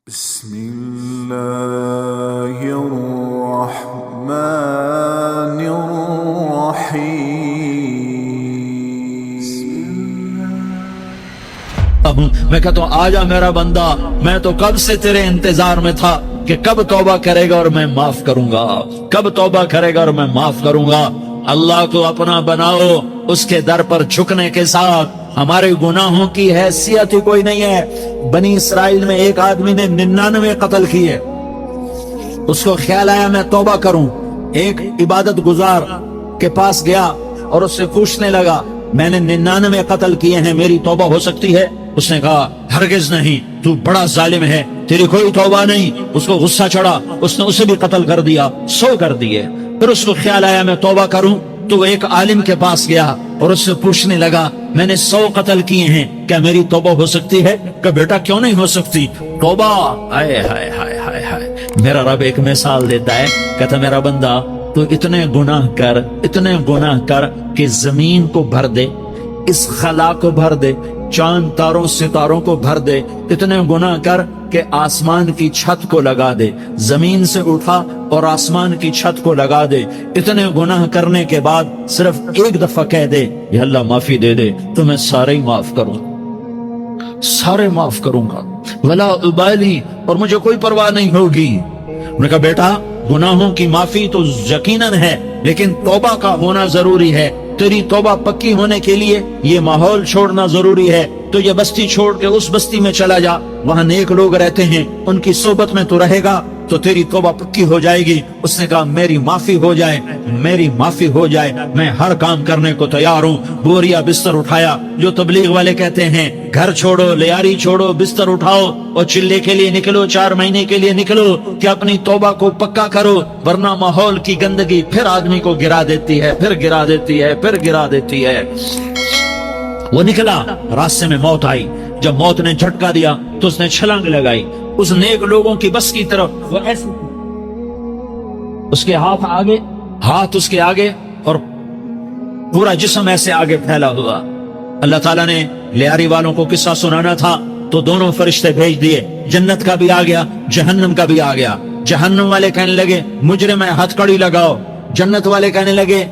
بسم الله الرحمن الرحيم. میں کہتا ہوں آجا میرا بندہ، میں تو کب سے تیرے انتظار میں تھا کہ کب توبہ کرے گا اور میں معاف کروں گا، کب توبہ کرے گا اور میں معاف کروں گا. اللہ کو اپنا بناؤ، اس کے در پر جھکنے کے ساتھ. ہمارے گناہوں کی حیثیت ہی کوئی نہیں ہے. بنی اسرائیل میں ایک آدمی نے 99 قتل کیے، اس کو خیال آیا میں توبہ کروں. ایک عبادت گزار کے پاس گیا اور اس سے پوچھنے لگا میں نے 99 قتل کیے ہیں، میری توبہ ہو سکتی ہے؟ اس نے کہا ہرگز نہیں، تو بڑا ظالم ہے، تیری کوئی توبہ نہیں. اس کو غصہ چڑھا، اس نے اسے بھی قتل کر دیا، 100 کر دیے. پھر اس کو خیال آیا میں توبہ کروں، تو وہ ایک عالم کے پاس گیا اور اس سے پوچھنے لگا میں نے 100 قتل کیے ہیں، کیا میری توبہ ہو سکتی ہے؟ کہ بیٹا کیوں نہیں ہو سکتی توبہ؟ ہائے ہائے ہائے ہائے ہائے. میرا رب ایک مثال دیتا ہے، کہتا میرا بندہ تو اتنے گناہ کر کہ زمین کو بھر دے، اس خلا کو بھر دے، چاند تاروں ستاروں کو بھر دے. اتنے گناہ کر کہ آسمان کی چھت کو لگا دے، زمین سے اٹھا اور آسمان کی چھت کو لگا دے. اتنے گناہ کرنے کے بعد صرف ایک دفعہ کہہ دے یا اللہ معافی دے دے تو میں سارے ہی معاف کروں، سارے معاف کروں گا، ولا ابالی، اور مجھے کوئی پرواہ نہیں ہوگی. میں نے کہا بیٹا گناہوں کی معافی تو یقیناً ہے، لیکن توبہ کا ہونا ضروری ہے. تیری توبہ پکی ہونے کے لیے یہ ماحول چھوڑنا ضروری ہے. تو یہ بستی چھوڑ کے اس بستی میں چلا جا، وہاں نیک لوگ رہتے ہیں، ان کی صحبت میں تو رہے گا تو تیری توبہ پکی ہو جائے گی. اس نے کہا میری معافی ہو جائے، میری معافی ہو جائے، میں ہر کام کرنے کو تیار ہوں. بوریا بستر اٹھایا، جو تبلیغ والے کہتے ہیں گھر چھوڑو، لیاری چھوڑو، بستر اٹھاؤ اور چلے کے لیے نکلو، 4 مہینے کے لیے نکلو کہ اپنی توبہ کو پکا کرو، ورنہ ماحول کی گندگی پھر آدمی کو گرا دیتی ہے، پھر گرا دیتی ہے، پھر گرا دیتی ہے. وہ نکلا، راستے میں موت آئی. جب موت نے جھٹکا دیا تو اس نے چھلانگ لگائی اس نیک لوگوں کی بس کی طرف. وہ ایسے اس کے ہاتھ اس کے آگے اور پورا جسم ایسے آگے پھیلا ہوا. اللہ تعالیٰ نے لیاری والوں کو قصہ سنانا تھا تو دونوں فرشتے بھیج دیے، جنت کا بھی آ گیا، جہنم کا بھی آ گیا. جہنم والے کہنے لگے مجرم ہے، ہتھ کڑی لگاؤ. جنت والے کہنے لگے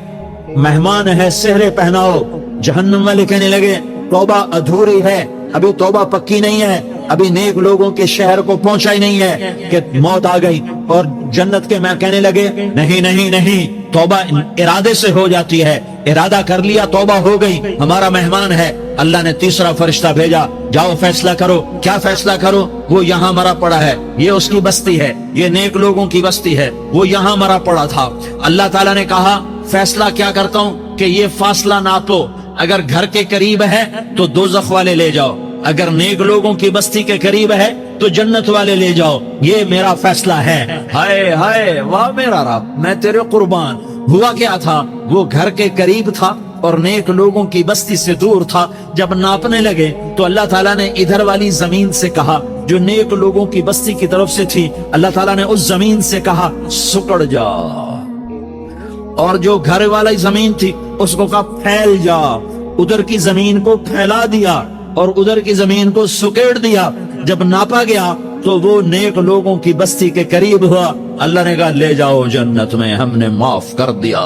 مہمان ہے، سہرے پہناؤ. جہنم والے کہنے لگے توبہ ادھوری ہے، ابھی توبہ پکی نہیں ہے، ابھی نیک لوگوں کے شہر کو پہنچا ہی نہیں ہے کہ موت آ گئی. اور جنت کے میں کہنے لگے نہیں نہیں نہیں، توبہ ارادے سے ہو جاتی ہے، ارادہ کر لیا توبہ ہو گئی، ہمارا مہمان ہے. اللہ نے تیسرا فرشتہ بھیجا، جاؤ فیصلہ کرو. کیا فیصلہ کرو؟ وہ یہاں مرا پڑا ہے، یہ اس کی بستی ہے، یہ نیک لوگوں کی بستی ہے، وہ یہاں مرا پڑا تھا. اللہ تعالیٰ نے کہا فیصلہ کیا کرتا ہوں کہ یہ فاصلہ ناپو، اگر گھر کے قریب ہے تو دوزخ والے لے جاؤ، اگر نیک لوگوں کی بستی کے قریب ہے تو جنت والے لے جاؤ. یہ میرا فیصلہ ہے. ہائے ہائے واہ میرا رب، میں تیرے قربان. ہوا کیا تھا؟ وہ گھر کے قریب تھا اور نیک لوگوں کی بستی سے دور تھا. جب ناپنے لگے تو اللہ تعالیٰ نے ادھر والی زمین سے کہا جو نیک لوگوں کی بستی کی طرف سے تھی، اللہ تعالیٰ نے اس زمین سے کہا سکڑ جا، اور جو گھر والی زمین تھی اس کو کہا پھیل جا. ادھر کی زمین کو پھیلا دیا اور ادھر کی زمین کو سکیڑ دیا. جب ناپا گیا تو وہ نیک لوگوں کی بستی کے قریب ہوا. اللہ نے کہا لے جاؤ جنت میں، ہم نے معاف کر دیا.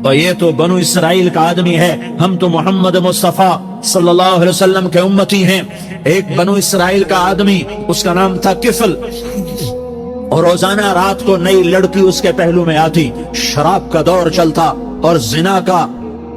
اور یہ تو بنو اسرائیل کا آدمی ہے، ہم تو محمد مصطفیٰ صلی اللہ علیہ وسلم کے امتی ہیں. ایک بنو اسرائیل کا آدمی، اس کا نام تھا کفل، اور روزانہ رات کو نئی لڑکی اس کے پہلو میں آتی. شراب کا دور چلتا اور زنا کا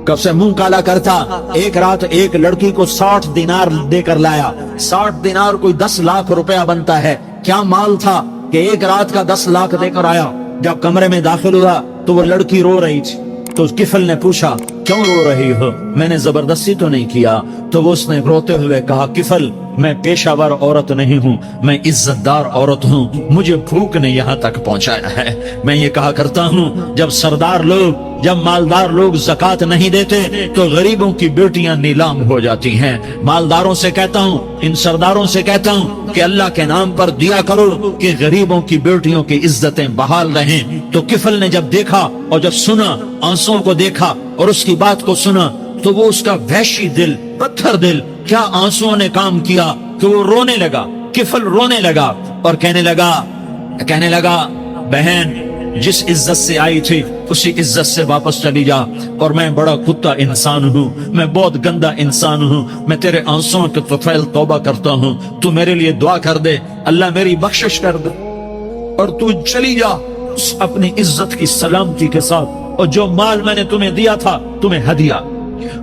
کب سے منہ کالا کرتا. ایک رات ایک لڑکی کو 60 دینار دے کر لایا. 60 دینار کوئی 10 لاکھ روپیہ بنتا ہے. کیا مال تھا کہ ایک رات کا 10 لاکھ دے کر آیا. جب کمرے میں داخل ہوا تو وہ لڑکی رو رہی تھی. تو کفل نے پوچھا کیوں رو رہی ہو؟ میں نے زبردستی تو نہیں کیا. تو وہ اس نے روتے ہوئے کہا کفل میں پیشہ ور عورت نہیں ہوں، میں عزت دار عورت ہوں، مجھے بھوک نے یہاں تک پہنچایا ہے. میں یہ کہا کرتا ہوں جب سردار لوگ، جب مالدار لوگ زکوٰۃ نہیں دیتے تو غریبوں کی بیٹیاں نیلام ہو جاتی ہیں. مالداروں سے کہتا ہوں، ان سرداروں سے کہتا ہوں کہ اللہ کے نام پر دیا کرو کہ غریبوں کی بیٹیوں کی عزتیں بحال رہیں. تو کفل نے جب دیکھا اور جب سنا، آنسوں کو دیکھا اور اس کی بات کو سنا تو وہ اس کا وحشی دل، پتھر دل، کیا آنسوں نے کام کیا کہ وہ رونے لگا. کفل رونے لگا اور کہنے لگا بہن جس عزت سے آئی تھی اسی عزت سے واپس چلی جا، اور میں بڑا کتا انسان ہوں، میں بہت گندا انسان ہوں، میں تیرے آنسوں کے طفیل توبہ کرتا ہوں، تو میرے لیے دعا کر دے، اللہ میری بخشش کر دے، اور تو چلی جا اس اپنی عزت کی سلامتی کے ساتھ، اور جو مال میں نے تمہیں دیا تھا تمہیں ہدیہ۔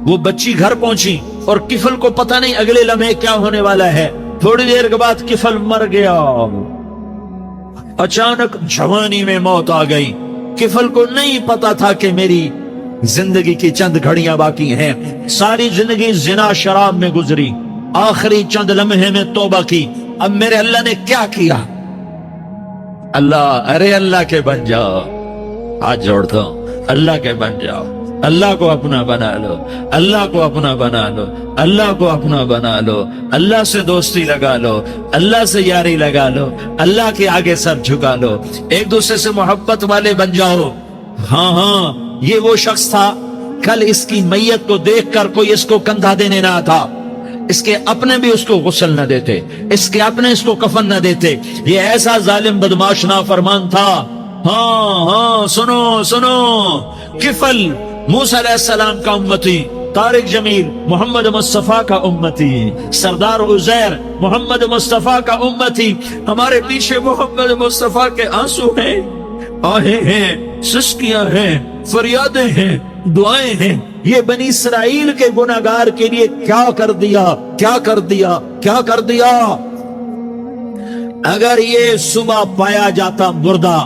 وہ بچی گھر پہنچی اور کفل کو پتہ نہیں اگلے لمحے کیا ہونے والا ہے۔ تھوڑی دیر کے بعد کفل مر گیا، اچانک جوانی میں موت آ گئی۔ کفل کو نہیں پتا تھا کہ میری زندگی کی چند گھڑیاں باقی ہیں، ساری زندگی زنا شراب میں گزری، آخری چند لمحے میں توبہ کی، اب میرے اللہ نے کیا کیا؟ اللہ کے بن جاؤ، ہاتھ جوڑتا ہوں، اللہ کے بن جاؤ، اللہ کو اپنا بنا لو، اللہ کو اپنا بنا لو، اللہ کو اپنا بنا لو، اللہ سے دوستی لگا لو، اللہ سے یاری لگا لو، اللہ کے آگے سر جھکا لو، ایک دوسرے سے محبت والے بن جاؤ۔ ہاں یہ وہ شخص تھا، کل اس کی میت کو دیکھ کر کوئی اس کو کندھا دینے نہ تھا، اس کے اپنے بھی اس کو غسل نہ دیتے، اس کے اپنے اس کو کفن نہ دیتے، یہ ایسا ظالم بدماش نافرمان تھا۔ ہاں سنو، کفل موسیٰ علیہ السلام کا امتی، طارق جمیل محمد مصطفیٰ کا امتی، سردار عزیر محمد مصطفیٰ کا امتی، ہمارے پیچھے محمد مصطفیٰ کے آنسو ہیں، آہیں ہیں، سسکیاں ہیں، فریادیں ہیں، دعائیں ہیں۔ یہ بنی اسرائیل کے گناہگار کے لیے کیا کر دیا۔ اگر یہ صبح پایا جاتا مردہ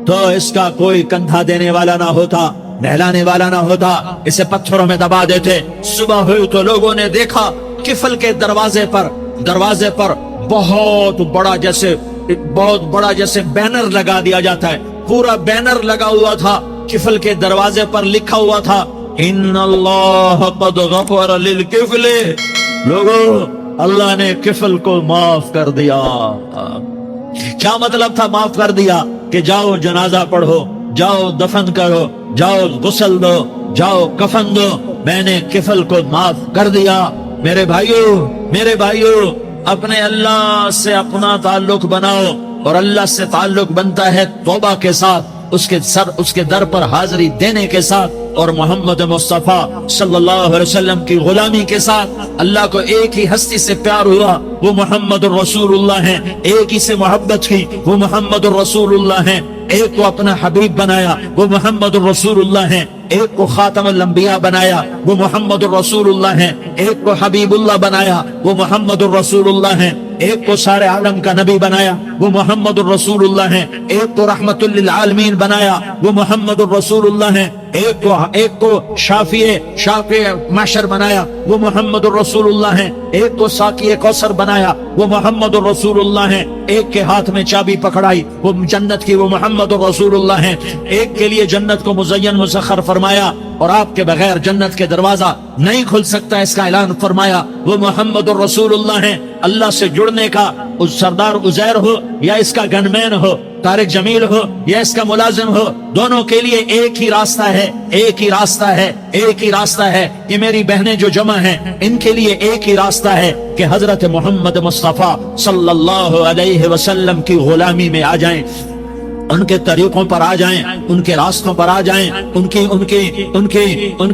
تو اس کا کوئی کندھا دینے والا نہ ہوتا، نہلانے والا نہ ہوتا، اسے پتھروں میں دبا دیتے۔ صبح ہوئی تو لوگوں نے دیکھا کفل کے دروازے پر بہت بڑا جیسے بینر لگا دیا جاتا ہے، پورا بینر لگا ہوا تھا، کفل کے دروازے پر لکھا ہوا تھا ان اللہ قد غفر للکفل، لوگوں اللہ نے کفل کو معاف کر دیا۔ کیا مطلب تھا معاف کر دیا؟ کہ جاؤ جنازہ پڑھو، جاؤ دفن کرو، جاؤ غسل دو، جاؤ کفن دو، میں نے کفل کو معاف کر دیا۔ میرے بھائیو اپنے اللہ سے اپنا تعلق بناؤ، اور اللہ سے تعلق بنتا ہے توبہ کے ساتھ، اس کے در پر حاضری دینے کے ساتھ، اور محمد مصطفیٰ صلی اللہ علیہ وسلم کی غلامی کے ساتھ۔ اللہ کو ایک ہی ہستی سے پیار ہوا، وہ محمد الرسول اللہ ہیں، ایک ہی سے محبت کی، وہ محمد الرسول اللہ ہیں، ایک کو اپنا حبیب بنایا، وہ محمد الرسول اللہ ہیں، ایک کو خاتم الانبیاء بنایا، وہ محمد الرسول اللہ ہیں، ایک کو حبیب اللہ بنایا، وہ محمد الرسول اللہ ہیں، ایک کو سارے عالم کا نبی بنایا، وہ محمد الرسول اللہ ہیں، ایک کو رحمت للعالمین بنایا، وہ محمد الرسول اللہ ہیں، ایک کو شافی محشر بنایا، وہ محمد الرسول اللہ ہیں، ایک کو ساقی کوثر بنایا، وہ محمد الرسول اللہ ہیں، ایک کے ہاتھ میں چابی پکڑائی وہ جنت کی، وہ محمد الرسول اللہ ہیں، ایک کے لیے جنت کو مزین مسخر فرمایا، اور آپ کے بغیر جنت کے دروازہ نہیں کھل سکتا اس کا اعلان فرمایا، وہ محمد الرسول اللہ ہیں۔ اللہ سے جڑنے کا اس سردار عزیر ہو یا اس کا گنمین ہو، طارق جمیل ہو یا اس کا ملازم ہو، دونوں کے لیے ایک ہی راستہ ہے۔ یہ میری بہنیں جو جمع ہیں ان کے لیے ایک ہی راستہ ہے کہ حضرت محمد مصطفیٰ صلی اللہ علیہ وسلم کی غلامی میں آ جائیں، ان کے طریقوں پر آ جائیں، ان کے راستوں پر آ جائیں، ان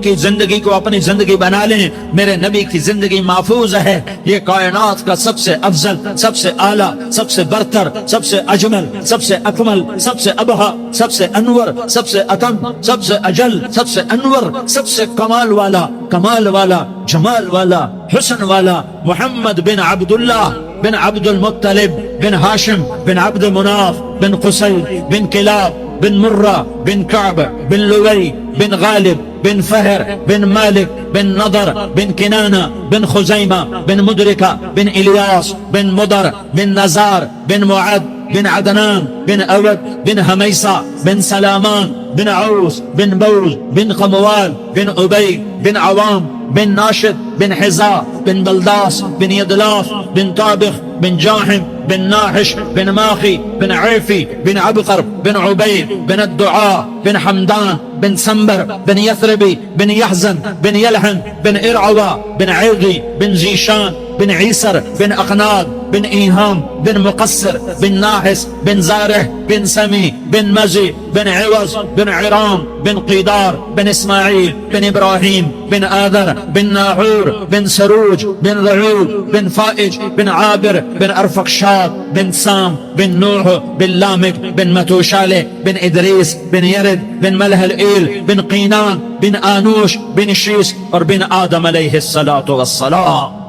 کی زندگی کو اپنی زندگی بنا لیں۔ میرے نبی کی زندگی محفوظ ہے، یہ کائنات کا سب سے افضل، سب سے اعلیٰ، سب سے برتر، سب سے اجمل، سب سے اکمل، سب سے ابہا، سب سے انور، سب سے اتم، سب سے اجل، سب سے انور، سب سے کمال والا، جمال والا، حسن والا، محمد بن عبداللہ بن عبد المطلب بن ہاشم بن عبد مناف بن قصي بن كلاب بن مرة بن كعب بن لؤي بن غالب بن فهر بن مالك بن نضر بن كنانة بن خزيمة بن مدركة بن إلياس بن مضر بن نزار بن معد بن عدنان بن أود بن هميصة بن سلامان بن عوس بن بوز بن قموال بن أبي بن عوام بن ناشد بن حزاء بن بلداس بن يدلاف بن طابخ بن جاحم بن ناحش بن ماخي بن عيفي بن عبقر بن عبيد بن الدعاء بن حمدان بن سنبر بن يثربي بن يحزن بن يلحن بن إرعوى بن عيضي بن زيشان بن عیسر بن اقناد بن ایہام بن مقصر بن ناحس بن زارح بن سمی بن مزی بن عوض بن عرام بن قیدار بن اسماعیل بن ابراہیم بن آذر بن ناحور بن سروج بن رعوب بن فائج بن عابر بن ارفقشاد بن سام بن نوح بن لامک بن متوشالہ بن ادریس بن یرد بن ملح الایل بن قینان بن آنوش بن شیس اور بن آدم علیہ السلام.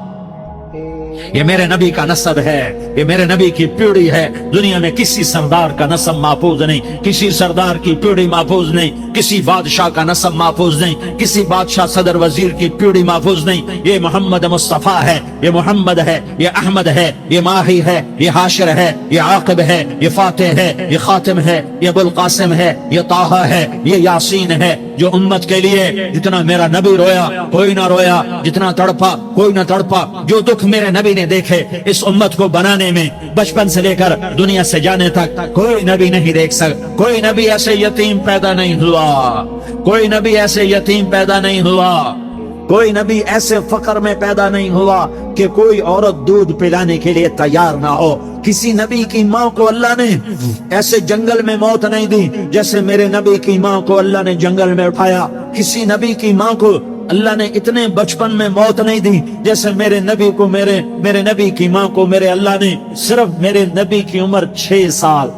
یہ میرے نبی کا نسب ہے، یہ میرے نبی کی پیڑھی ہے. دنیا میں کسی سردار کا نسب محفوظ نہیں، کسی سردار کی پیڑھی محفوظ نہیں، کسی بادشاہ کا نسب محفوظ نہیں، کسی بادشاہ صدر وزیر کی پیڑھی محفوظ نہیں. یہ محمد مصطفیٰ ہے، یہ محمد ہے، یہ احمد ہے، یہ ماہی ہے، یہ حاشر ہے، یہ عاقب ہے، یہ فاتح ہے، یہ خاتم ہے، یہ ابو القاسم ہے، یہ طٰہٰ ہے، یہ یاسین ہے. جو امت کے لیے جتنا میرا نبی رویا کوئی نہ رویا، جتنا تڑپا کوئی نہ تڑپا، جو دکھ میرے نبی نے دیکھے اس امت کو بنانے میں، بچپن سے لے کر دنیا سے جانے تک کوئی نبی نہیں دیکھ سکتا. کوئی نبی ایسے یتیم پیدا نہیں ہوا، کوئی نبی ایسے یتیم پیدا نہیں ہوا، کوئی نبی ایسے فقر میں پیدا نہیں ہوا کہ کوئی عورت دودھ پلانے کے لیے تیار نہ ہو. کسی نبی کی ماں کو اللہ نے ایسے جنگل میں موت نہیں دی جیسے میرے نبی کی ماں کو اللہ نے جنگل میں اٹھایا. کسی نبی کی ماں کو اللہ نے اتنے بچپن میں موت نہیں دی جیسے میرے نبی کو میرے نبی کی ماں کو میرے اللہ نے صرف میرے نبی کی عمر 6 سال،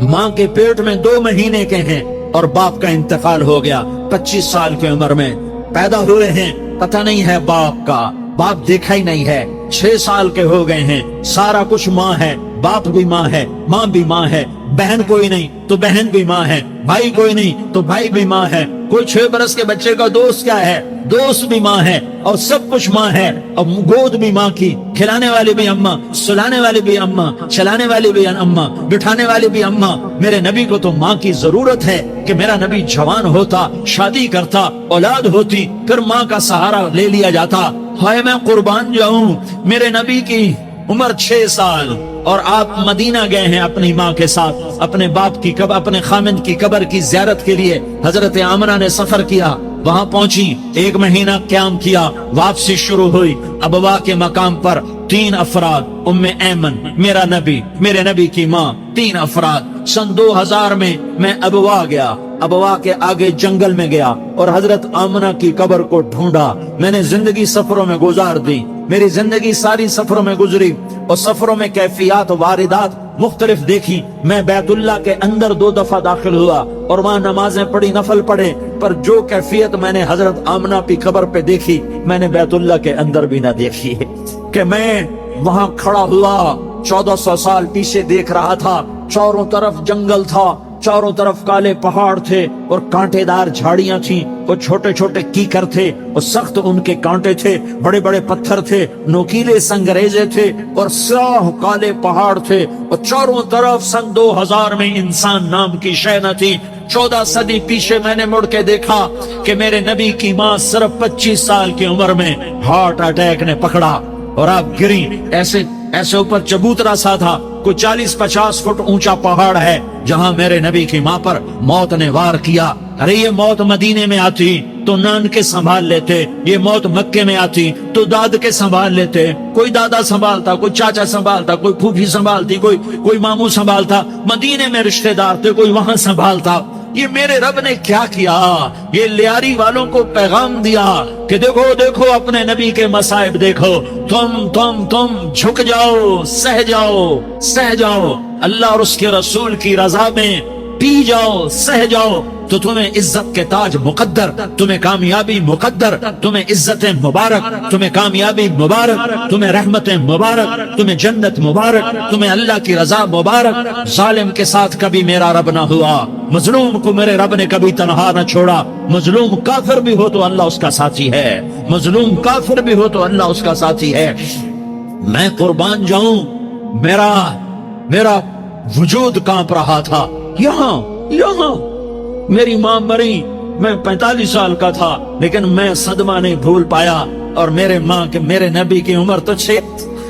ماں کے پیٹ میں 2 مہینے کے ہیں اور باپ کا انتقال ہو گیا. 25 سال کی عمر میں پیدا ہوئے ہیں، پتہ نہیں ہے باپ کا، باپ دیکھا ہی نہیں ہے. 6 سال کے ہو گئے ہیں، سارا کچھ ماں ہے، باپ بھی ماں ہے، ماں بھی ماں ہے، بہن کوئی نہیں تو بہن بھی ماں ہے، بھائی کوئی نہیں تو بھائی بھی ماں ہے. کوئی 6 برس کے بچے کا دوست کیا ہے، دوست بھی ماں ہے، اور سب کچھ ماں ہے. اور گود بھی ماں کی، کھلانے والی بھی اماں، سلانے والی بھی اماں، چلانے والی بھی اماں، بٹھانے والی بھی اماں. میرے نبی کو تو ماں کی ضرورت ہے کہ میرا نبی جوان ہوتا، شادی کرتا، اولاد ہوتی، پھر ماں کا سہارا لے لیا جاتا. ہائے میں قربان جاؤں، میرے نبی کی عمر 6 سال اور آپ مدینہ گئے ہیں اپنی ماں کے ساتھ، اپنے باپ کی اپنے خامند کی قبر کی زیارت کے لیے. حضرت آمنہ نے سفر کیا، وہاں پہنچی، 1 مہینہ قیام کیا، واپسی شروع ہوئی. ابوا کے مقام پر 3 افراد، ام ایمن، میرا نبی، میرے نبی کی ماں، 3 افراد. سن 2000 میں ابوا گیا، ابوا کے آگے جنگل میں گیا اور حضرت آمنہ کی قبر کو ڈھونڈا. میں نے زندگی سفروں میں گزار دی، میری زندگی ساری سفروں میں گزری اور سفروں میں کیفیات واردات مختلف دیکھی. میں بیت اللہ کے اندر 2 دفعہ داخل ہوا اور وہاں نمازیں پڑھی، نفل پڑھے، پر جو کیفیت میں نے حضرت آمنہ کی قبر پہ دیکھی میں نے بیت اللہ کے اندر بھی نہ دیکھی. کہ میں وہاں کھڑا ہوا 1400 سال پیچھے دیکھ رہا تھا، چاروں طرف جنگل تھا، چاروں طرف کالے پہاڑ تھے اور کانٹے دار جھاڑیاں تھیں اور چھوٹے چھوٹے کیکر تھے اور سخت ان کے کانٹے تھے، بڑے بڑے پتھر تھے، نوکیلے سنگریزے تھے اور سیاہ کالے پہاڑ تھے اور چاروں طرف. سن 2000 میں انسان نام کی شے نہ تھی. 14 صدی پیچھے میں نے مڑ کے دیکھا کہ میرے نبی کی ماں صرف 25 سال کی عمر میں ہارٹ اٹیک نے پکڑا اور آپ گری. ایسے اوپر چبوترا سا تھا، کوئی 40-50 فٹ اونچا پہاڑ ہے جہاں میرے نبی کی ماں پر موت نے وار کیا. ارے یہ موت مدینے میں آتی تو نان کے سنبھال لیتے، یہ موت مکے میں آتی تو داد کے سنبھال لیتے. کوئی دادا سنبھالتا، کوئی چاچا سنبھالتا، کوئی پھوپھی سنبھالتی، کوئی ماموں سنبھالتا. مدینے میں رشتہ دار تھے، کوئی وہاں سنبھالتا. یہ میرے رب نے کیا کیا؟ یہ لیاری والوں کو پیغام دیا کہ دیکھو دیکھو اپنے نبی کے مصائب دیکھو، تم جھک جاؤ، سہ جاؤ اللہ اور اس کے رسول کی رضا میں پی جاؤ، سہ جاؤ تو تمہیں عزت کے تاج مقدر، تمہیں کامیابی مقدر، تمہیں عزت مبارک، تمہیں کامیابی مبارک، تمہیں رحمت مبارک، تمہیں جنت مبارک، تمہیں اللہ کی رضا مبارک. ظالم کے ساتھ کبھی میرا رب نہ ہوا، مظلوم کو میرے رب نے کبھی تنہا نہ چھوڑا. مظلوم کافر بھی ہو تو اللہ اس کا ساتھی ہے، مظلوم کافر بھی ہو تو اللہ اس کا ساتھی ہے. میں قربان جاؤں، میرا وجود کانپ رہا تھا. یہاں میری ماں مری، میں 45 سال کا تھا لیکن میں صدمہ نہیں بھول پایا. اور میرے نبی کی عمر تو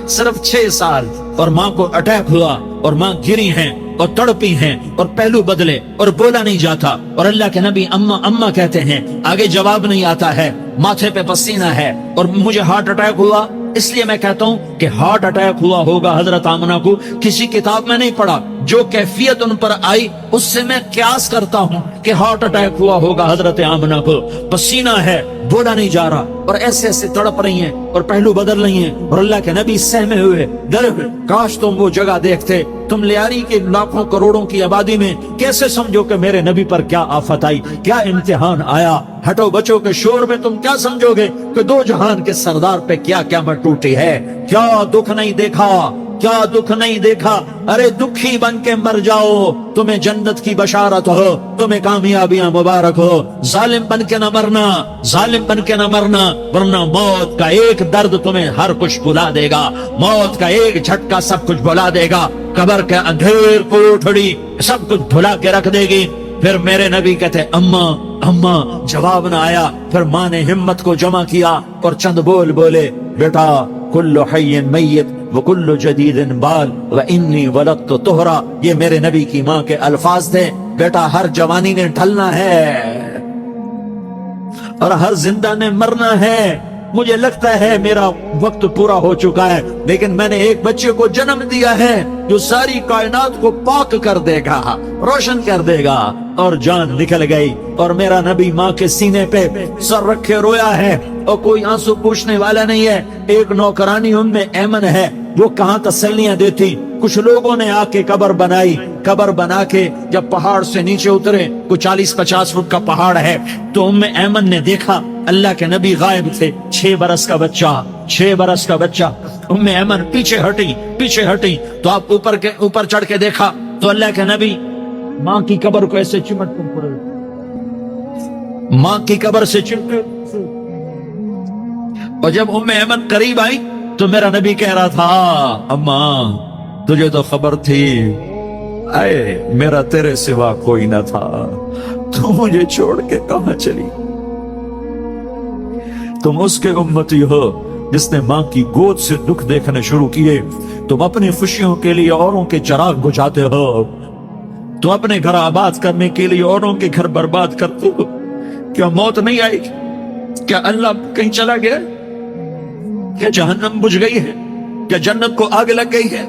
صرف 6 سال اور ماں کو اٹیک ہوا اور ماں گری ہیں اور تڑپی ہیں اور پہلو بدلے اور بولا نہیں جاتا اور اللہ کے نبی اماں کہتے ہیں، آگے جواب نہیں آتا ہے، ماتھے پہ پسینہ ہے اور مجھے ہارٹ اٹیک ہوا اس لیے میں کہتا ہوں کہ ہارٹ اٹیک ہوا ہوگا حضرت آمنہ کو، کسی کتاب میں نہیں پڑھا، جو کیفیت ان پر آئی اس سے میں قیاس کرتا ہوں کہ ہارٹ اٹیک ہوا ہوگا حضرت آمنہ کو، پسینہ ہے، بولا نہیں جا رہا، اور ایسے ایسے تڑپ رہی ہیں اور پہلو بدل رہی ہیں، اور اللہ کے نبی سہمے ہوئے ڈرے ہوئے۔ کاش تم وہ جگہ دیکھتے، تم لیاری کے لاکھوں کروڑوں کی آبادی میں کیسے سمجھو کہ میرے نبی پر کیا آفت آئی، کیا امتحان آیا۔ ہٹو بچوں کے شور میں تم کیا سمجھو گے کہ دو جہان کے سردار پہ کیا قیامت ٹوٹی ہے۔ کیا دکھ نہیں دیکھا، کیا دکھ نہیں دیکھا، ارے دکھی بن کے مر جاؤ، تمہیں جنت کی بشارت ہو، تمہیں کامیابیاں مبارک ہو۔ ظالم بن کے نہ مرنا، ظالم بن کے نہ مرنا، ورنہ موت کا ایک درد تمہیں ہر کچھ بھلا دے گا، موت کا ایک جھٹکا سب کچھ بھلا دے گا، قبر کے اندھیر کوٹھڑی سب کچھ بھلا کے رکھ دے گی۔ پھر میرے نبی کہتے اماں اماں، جواب نہ آیا، پھر ماں نے ہمت کو جمع کیا اور چند بول بولے، بیٹا کل حی میت وکل جدید بال وانی ولدت طہرا، یہ میرے نبی کی ماں کے الفاظ تھے۔ بیٹا ہر جوانی نے ڈھلنا ہے اور ہر زندہ نے مرنا ہے، مجھے لگتا ہے میرا وقت پورا ہو چکا ہے، لیکن میں نے ایک بچے کو جنم دیا ہے جو ساری کائنات کو پاک کر دے گا، روشن کر دے گا۔ اور جان نکل گئی، اور میرا نبی ماں کے سینے پہ سر رکھے رویا ہے، اور کوئی آنسو پوچھنے والا نہیں ہے۔ ایک نوکرانی ام ایمن ہے، وہ کہاں تسلیاں دیتی۔ کچھ لوگوں نے آ کے قبر بنائی، قبر بنا کے جب پہاڑ سے نیچے اترے، کوئی 40-50 فٹ کا پہاڑ ہے، تو ام ایمن نے دیکھا اللہ کے نبی غائب تھے، 6 برس کا بچہ، 6 برس کا بچہ۔ ام ایمن پیچھے ہٹی تو آپ اوپر چڑھ کے دیکھا تو اللہ کے نبی ماں کی قبر کو ایسے چمٹ کر پڑے، ماں کی قبر سے چمٹے۔ اور جب ام ایمن قریب آئی تو میرا نبی کہہ رہا تھا اماں تجھے تو خبر تھی، اے میرا تیرے سوا کوئی نہ تھا، تو مجھے چھوڑ کے کہاں چلی؟ تم اس کے امتی ہو جس نے ماں کی گود سے دکھ دیکھنے شروع کیے، تم اپنی خوشیوں کے لیے اوروں کے چراغ بجھاتے ہو، تم اپنے گھر آباد کرنے کے لیے اوروں کے گھر برباد کرتے ہو۔ کیا موت نہیں آئی؟ کیا اللہ کہیں چلا گیا؟ کیا جہنم بجھ گئی ہے؟ کیا جنت کو آگ لگ گئی ہے؟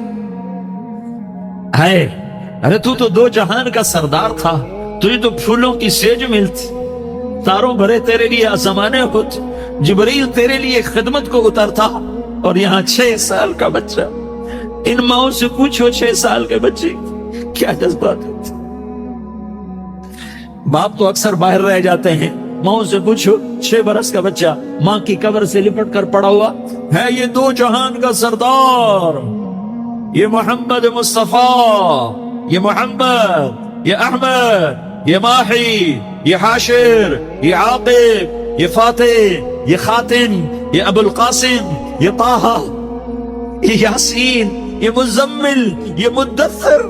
ارے تو دو جہان کا سردار تھا، تجھے تو پھولوں کی سیج ملتی، تاروں بھرے تیرے لیے آسمانے ہوتے، جبریل تیرے لیے خدمت کو اترتا، اور یہاں 6 سال کا بچہ۔ ان ماؤں سے پوچھو 6 سال کے بچے کیا جذبات ہوتے۔ باپ تو اکثر باہر رہ جاتے ہیں، ماؤں سے پوچھو 6 برس کا بچہ ماں کی قبر سے لپٹ کر پڑا ہوا ہے۔ یہ دو جہان کا سردار، یہ محمد مصطفیٰ، یہ محمد، یہ احمد، یہ ماہی، یہ حاشر، یہ عاقب، یہ فاتح، یہ خاتم، یہ ابو القاسم، یہ طہ، یہ یاسین، یہ مزمل، یہ مدثر،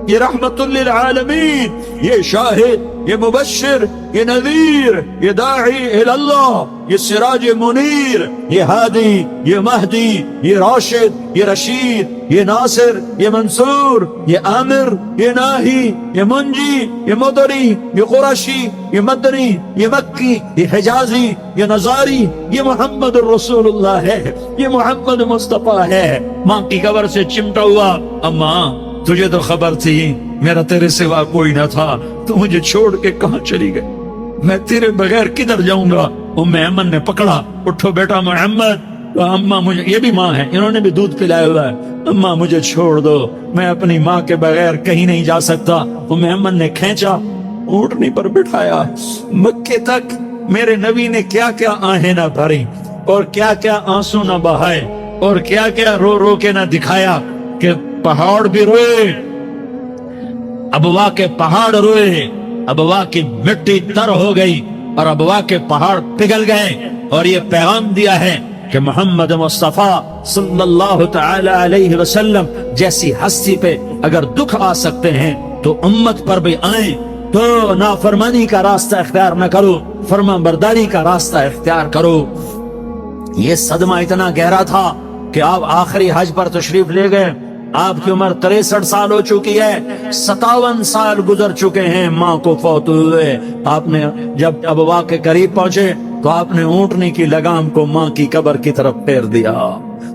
یہ رحمت للعالمین، یہ شاہد، یہ مبشر، یہ نذیر، یہ داعی اللہ، یہ سراج منیر، یہ ہادی، یہ مہدی، یہ راشد، یہ رشید، یہ ناصر، یہ منصور، یہ عامر، یہ ناہی، یہ منجی، یہ مدری، یہ قرشی، یہ مدنی، یہ مکی، یہ حجازی، یہ نظاری، یہ محمد الرسول اللہ ہے، یہ محمد مصطفیٰ ہے۔ ماں کی قبر سے چمٹا ہوا، اماں تجھے تو خبر تھی میرا تیرے سوا کوئی نہ تھا، تو مجھے چھوڑ کے کہاں چلی گئی؟ میں تیرے بغیر کدھر جاؤں گا؟ ام ایمن نے پکڑا، اٹھو بیٹا محمد۔ اماں مجھے، یہ بھی ماں ہے، انہوں نے بھی دودھ پلایا ہوا ہے، اماں مجھے چھوڑ دو، میں اپنی ماں کے بغیر کہیں نہیں جا سکتا۔ ام ایمن نے کھینچا، اونٹنی پر بٹھایا، مکے تک میرے نبی نے کیا کیا آہیں نہ بھری، اور کیا کیا آنسو نہ بہائے، اور کیا کیا رو رو کے نہ دکھایا کہ پہاڑ بھی روئے، ابوا کے پہاڑ روئے، ابوا کی مٹی تر ہو گئی اور ابوا کے پہاڑ پگھل گئے۔ اور یہ پیغام دیا ہے کہ محمد مصطفیٰ صلی اللہ تعالی علیہ وسلم جیسی ہستی پہ اگر دکھ آ سکتے ہیں تو امت پر بھی آئیں، تو نافرمانی کا راستہ اختیار نہ کرو، فرما برداری کا راستہ اختیار کرو۔ یہ صدمہ اتنا گہرا تھا کہ آپ آخری حج پر تشریف لے گئے، آپ کی عمر 63 سال ہو چکی ہے، 57 سال گزر چکے ہیں ماں کو فوت ہوئے۔ آپ نے جب ابوا کے قریب پہنچے تو آپ نے اونٹنی کی لگام کو ماں کی قبر کی طرف پھیر دیا،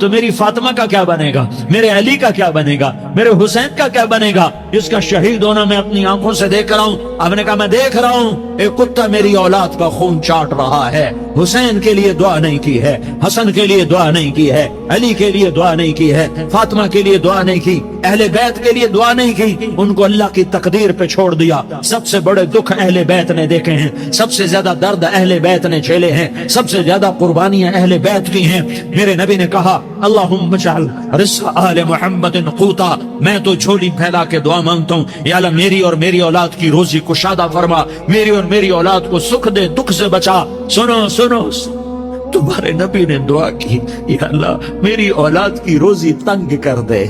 تو میری فاطمہ کا کیا بنے گا، میرے علی کا کیا بنے گا، میرے حسین کا کیا بنے گا، جس کا شہید ہونا میں اپنی آنکھوں سے دیکھ رہا ہوں۔ آپ نے کہا میں دیکھ رہا ہوں ایک کتا میری اولاد کا خون چاٹ رہا ہے، حسین کے لیے دعا نہیں کی ہے، حسن کے لیے دعا نہیں کی ہے، علی کے لیے دعا نہیں کی ہے، فاطمہ کے لیے دعا نہیں کی، اہل بیت کے لیے دعا نہیں کی، ان کو اللہ کی تقدیر پہ چھوڑ دیا۔ سب سے بڑے دکھ اہل بیت نے دیکھے ہیں، سب سے زیادہ درد اہل بیت نے جھیلے ہیں، سب سے زیادہ قربانیاں اہل بیت کی ہیں۔ میرے نبی نے کہا اللہم اجعل رزق آل محمد قوتا، میں تو جھولی پھیلا کے دعا مانگتا ہوں، یا اللہ میری اور میری اولاد کی روزی کشادہ فرما، میری اور میری اولاد کو سکھ دے، دکھ سے بچا۔ سنو سنو، تمہارے نبی نے دعا کی، یا اللہ میری اولاد کی روزی تنگ کر دے،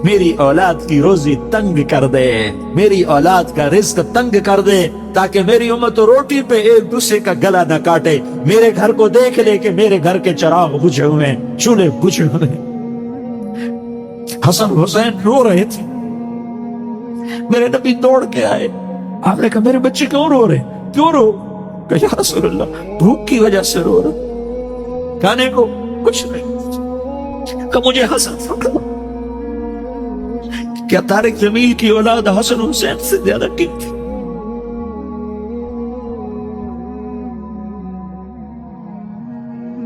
میری اولاد کی روزی تنگ کر دے، میری اولاد کا رزق تنگ کر دے، تاکہ میری امت روٹی پہ ایک دوسرے کا گلا نہ کاٹے، میرے گھر کو دیکھ لے کہ میرے گھر کے چراغ بجھے ہوئے، چولہے بجھے ہوئے۔ حسن حسین رو رہے تھے، میرے نبی دوڑ کے آئے، آپ نے کہا میرے بچے کیوں رو رہے، کیوں رو؟ کہ یا رسول اللہ بھوک کی وجہ سے رو رہے، کھانے کو کچھ نہیں، کہ مجھے حسن پکڑا۔ کیا طارق جمیل کی اولاد حسن حسین سے زیادہ قیمتی؟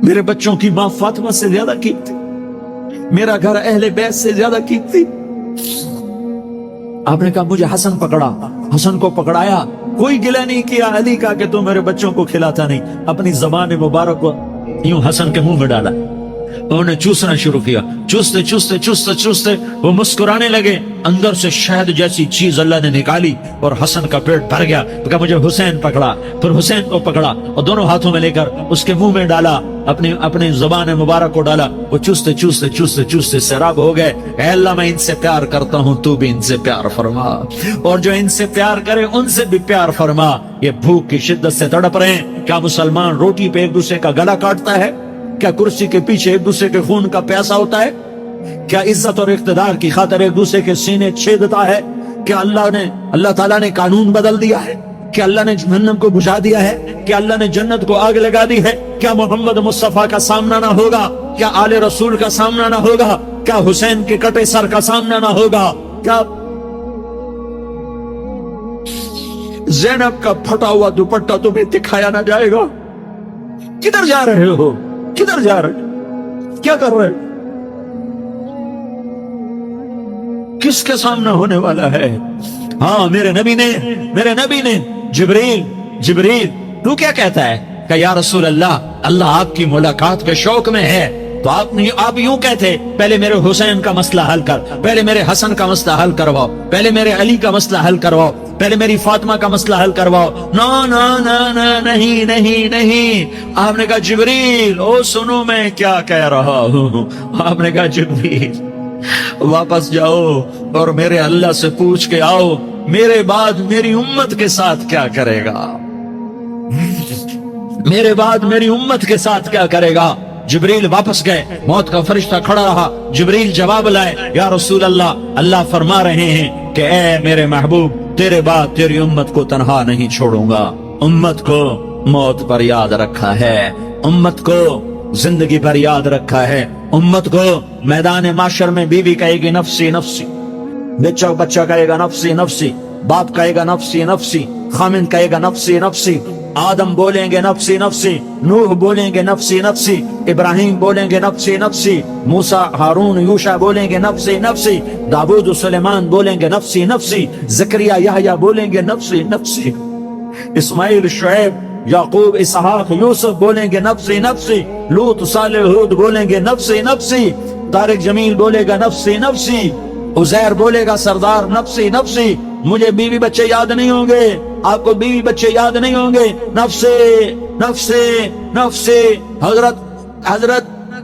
میرے بچوں کی ماں فاطمہ سے زیادہ قیمتی، میرا گھر اہل بیت سے زیادہ قیمتی۔ آپ نے کہا مجھے حسن پکڑا، حسن کو پکڑایا، کوئی گلہ نہیں کیا علی کا کہ تو میرے بچوں کو کھلاتا نہیں، اپنی زبان مبارک کو یوں حسن کے منہ میں ڈالا، انہوں نے چوسنا شروع کیا، چوستے چوستے چوستے چوستے وہ مسکرانے لگے، اندر سے شہد جیسی چیز اللہ نے نکالی اور حسن کا پیٹ بھر گیا۔ تو کہا مجھے حسین پکڑا، پھر حسین کو پکڑا اور دونوں ہاتھوں میں لے کر اس کے منہ میں ڈالا، اپنی زبان مبارک کو ڈالا، وہ چوستے چوستے چوستے چوستے سیراب ہو گئے۔ اے اللہ میں ان سے پیار کرتا ہوں، تو بھی ان سے پیار فرما، اور جو ان سے پیار کرے ان سے بھی پیار فرما۔ یہ بھوک کی شدت سے تڑپ رہے ہیں، کیا مسلمان روٹی پہ ایک دوسرے کا گلا کاٹتا ہے؟ کیا کرسی کے پیچھے ایک دوسرے کے خون کا پیاسا ہوتا ہے؟ کیا عزت اور اقتدار کی خاطر ایک دوسرے کے سینے چھیدتا ہے؟ کیا اللہ تعالیٰ نے قانون بدل دیا ہے؟ کیا اللہ نے جہنم کو بجھا دیا ہے؟ کیا اللہ نے جنت کو آگ لگا دی ہے؟ کیا محمد مصطفیٰ کا سامنا نہ ہوگا؟ کیا آل رسول کا سامنا نہ ہوگا؟ کیا حسین کے کٹے سر کا سامنا نہ ہوگا؟ کیا زینب کا پھٹا ہوا دوپٹہ تمہیں دکھایا نہ جائے گا؟ کدھر جا رہے ہو؟ کدھر جا رہے؟ کیا کر رہے؟ کس کے سامنے ہونے والا ہے؟ ہاں میرے نبی نے جبریل تو کیا کہتا ہے کہ یا رسول اللہ آپ کی ملاقات کے شوق میں ہے، تو آپ یوں کہتے پہلے میرے حسین کا مسئلہ حل کر، پہلے میرے حسن کا مسئلہ حل کرواؤ، پہلے میرے علی کا مسئلہ حل کرواؤ، پہلے میری فاطمہ کا مسئلہ حل کرواؤ۔ نہیں۔ آپ نے کہا جبریل او سنو میں کیا کہہ رہا ہوں۔ آپ نے کہا جبریل واپس جاؤ اور میرے اللہ سے پوچھ کے آؤ میرے بعد میری امت کے ساتھ کیا کرے گا، میرے بعد میری امت کے ساتھ کیا کرے گا۔ جبریل واپس گئے، موت کا فرشتہ کھڑا رہا، جبریل جواب لائے، یا رسول اللہ فرما رہے ہیں کہ اے میرے محبوب تیرے بعد تیری امت کو تنہا نہیں چھوڑوں گا، امت کو موت پر یاد رکھا ہے، امت کو زندگی پر یاد رکھا ہے، امت کو میدان معاشر میں بیوی کہے گی نفسی نفسی، بچہ کہے گا نفسی نفسی، باپ کہے گا نفسی نفسی، خامن کہے گا نفسی نفسی، آدم بولیں گے نفسی نفسی، نوح بولیں گے نفسی نفسی، ابراہیم بولیں گے نفسی نفسی، موسیٰ ہارون یوشع بولیں گے نفسی نفسی، داؤد و سلیمان بولیں گے نفسی نفسی، زکریا یحییٰ بولیں گے نفسی نفسی، اسماعیل شعیب یعقوب اسحاق یوسف بولیں گے نفسی نفسی، لوط صالح ہود بولیں گے نفسی نفسی، طارق جمیل بولے گا نفسی نفسی، عزیر بولے گا سردار نفسی نفسی، مجھے بیوی بچے یاد نہیں ہوں گے، آپ کو بیوی بچے یاد نہیں ہوں گے، نفسی نفسی نفسی۔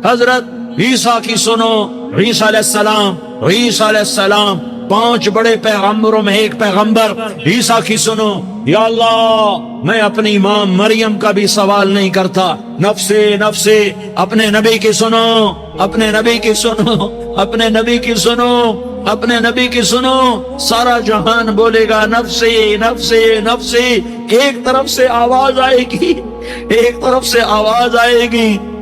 حضرت عیسیٰ کی سنو، عیسیٰ علیہ السلام 5 بڑے پیغمبروں میں ایک پیغمبر، عیسیٰ کی سنو، یا اللہ میں اپنی ماں مریم کا بھی سوال نہیں کرتا، نفسی نفسی، اپنے نبی کی سنو، اپنے نبی کی سنو، اپنے نبی کی سنو، اپنے نبی کی سنو، سارا جہان بولے گا نفسی نفسی نفسی۔ ایک طرف سے آواز آئے گی، ایک طرف سے آواز آئے گی،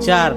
4,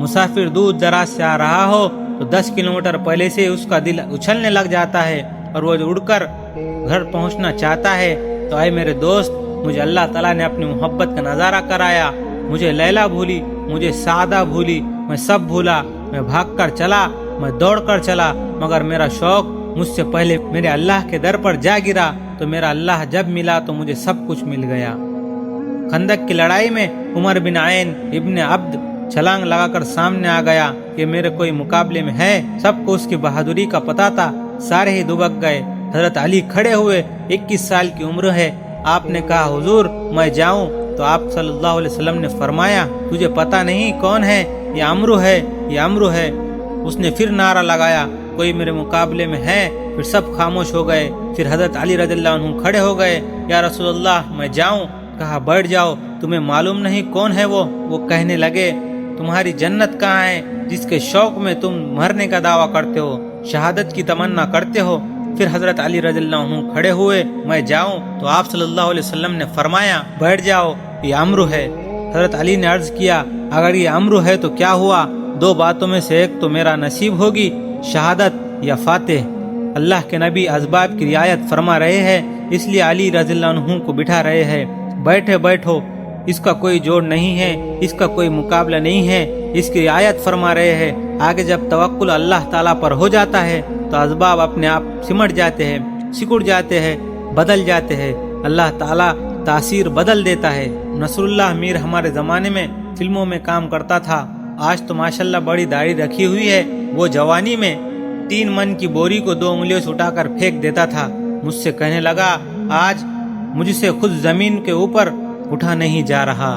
مسافر دور دراز سے آ رہا ہو تو 10 کلومیٹر پہلے سے اس کا دل اچھلنے لگ جاتا ہے اور وہ اڑ کر گھر پہنچنا چاہتا ہے۔ تو اے میرے دوست، مجھے اللہ تعالیٰ نے اپنی محبت کا نظارہ کرایا۔ مجھے لیلا بھولی، مجھے سعادہ بھولی، میں سب بھولا۔ میں بھاگ کر چلا، میں دوڑ کر چلا، مگر میرا شوق مجھ سے پہلے میرے اللہ کے در پر جا گرا۔ تو میرا اللہ جب ملا تو مجھے سب کچھ مل گیا۔ خندق کی لڑائی میں عمر بن عین ابن عبد چھلانگ لگا کر سامنے آ گیا کہ میرے کوئی مقابلے میں ہے۔ سب کو اس کی بہادری کا پتہ تھا، سارے ہی دبک گئے۔ حضرت علی کھڑے ہوئے، 21 سال کی عمر ہے۔ آپ نے کہا حضور میں جاؤں؟ تو آپ صلی اللہ علیہ وسلم نے فرمایا تجھے پتہ نہیں کون ہے؟ یہ عمرو ہے، یہ عمرو ہے۔ اس نے پھر نعرہ لگایا کوئی میرے مقابلے میں ہے؟ پھر سب خاموش ہو گئے۔ پھر حضرت علی رضی اللہ عنہ کھڑے ہو گئے، یا رسول اللہ میں جاؤں؟ کہا بیٹھ جاؤ، تمہیں معلوم نہیں کون ہے وہ کہنے لگے تمہاری جنت کہاں ہے جس کے شوق میں تم مرنے کا دعویٰ کرتے ہو، شہادت کی تمنا کرتے ہو؟ پھر حضرت علی رضی اللہ عنہ کھڑے ہوئے، میں جاؤں؟ تو آپ صلی اللہ علیہ وسلم نے فرمایا بیٹھ جاؤ، یہ عمرو ہے۔ حضرت علی نے عرض کیا اگر یہ عمرو ہے تو کیا ہوا؟ 2 باتوں میں سے ایک تو میرا نصیب ہوگی، شہادت یا فاتح۔ اللہ کے نبی اسباب کی رعایت فرما رہے ہیں، اس لیے علی رضی اللہ عنہ کو بٹھا رہے ہیں۔ بیٹھو، اس کا کوئی جوڑ نہیں ہے، اس کا کوئی مقابلہ نہیں ہے، اس کی رعایت فرما رہے ہیں۔ آگے جب توکل اللہ تعالیٰ پر ہو جاتا ہے تو اسباب اپنے آپ سمٹ جاتے ہیں، سکڑ جاتے ہیں، بدل جاتے ہیں۔ اللہ تعالیٰ تاثیر بدل دیتا ہے۔ نصر اللہ میر ہمارے زمانے میں فلموں میں کام کرتا تھا، آج تو ماشاءاللہ بڑی داڑھی رکھی ہوئی ہے۔ وہ جوانی میں 3 من کی بوری کو 2 انگلیوں سے اٹھا کر پھینک دیتا تھا۔ مجھ سے کہنے لگا آج مجھ سے خود زمین کے اوپر اٹھا نہیں جا رہا۔